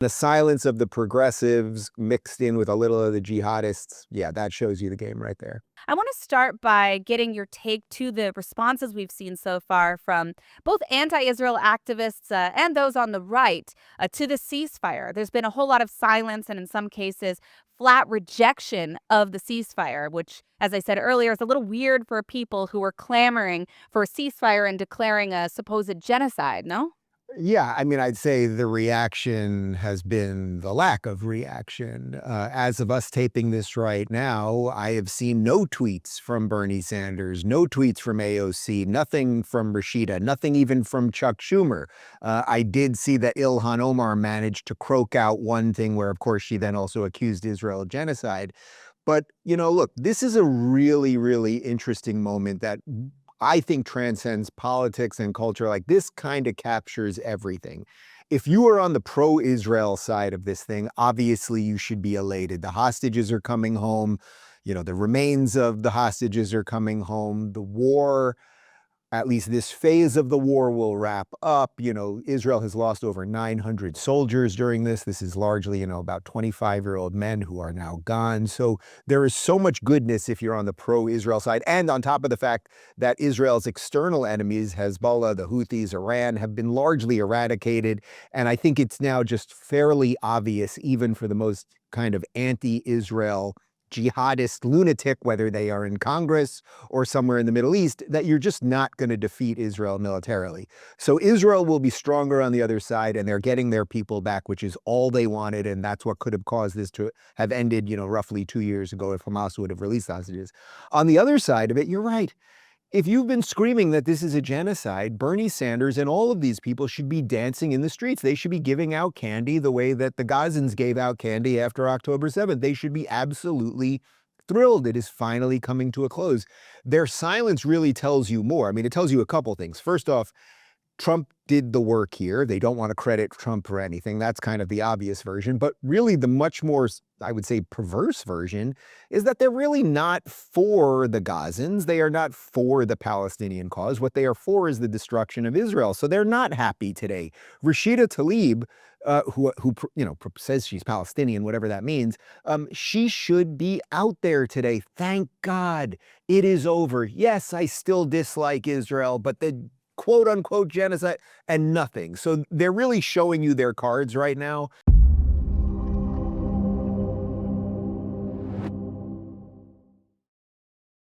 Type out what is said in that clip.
The silence of the progressives mixed in with a little of the jihadists, yeah, that shows you the game right there. I want to start by getting your take to the responses we've seen so far from both anti Israel activists and those on the right to the ceasefire. There's been a whole lot of silence and, in some cases, flat rejection of the ceasefire, which, as I said earlier, is a little weird for people who were clamoring for a ceasefire and declaring a supposed genocide, no? Yeah, I mean, I'd say the reaction has been the lack of reaction. As of us taping this right now, I have seen no tweets from Bernie Sanders, no tweets from AOC, nothing from Rashida, nothing even from Chuck Schumer. I did see that Ilhan Omar managed to croak out one thing where, of course, she then also accused Israel of genocide. But, look, this is a really, really interesting moment that I think transcends politics and culture. Like this kind of captures everything. If you are on the pro Israel side of this thing, obviously you should be elated. The hostages are coming home. The remains of the hostages are coming home. The war, at least this phase of the war, will wrap up. Israel has lost over 900 soldiers during this. This is largely, about 25-year-old men who are now gone. So there is so much goodness if you're on the pro-Israel side. And on top of the fact that Israel's external enemies, Hezbollah, the Houthis, Iran, have been largely eradicated. And I think it's now just fairly obvious, even for the most kind of anti-Israel jihadist lunatic, whether they are in Congress or somewhere in the Middle East, that you're just not going to defeat Israel militarily. So Israel will be stronger on the other side, and they're getting their people back, which is all they wanted, and that's what could have caused this to have ended, roughly 2 years ago if Hamas would have released hostages. On the other side of it, you're right. If you've been screaming that this is a genocide, Bernie Sanders and all of these people should be dancing in the streets. They should be giving out candy the way that the Gazans gave out candy after October 7th. They should be absolutely thrilled it is finally coming to a close. Their silence really tells you more. I mean, it tells you a couple things. First off, Trump did the work here. They don't want to credit Trump for anything. That's kind of the obvious version. But really, the much more, I would say, perverse version is that they're really not for the Gazans. They are not for the Palestinian cause. What they are for is the destruction of Israel. So they're not happy today. Rashida Tlaib, who says she's Palestinian, whatever that means, she should be out there today. Thank God it is over. Yes, I still dislike Israel, but the quote unquote genocide and nothing. So they're really showing you their cards right now.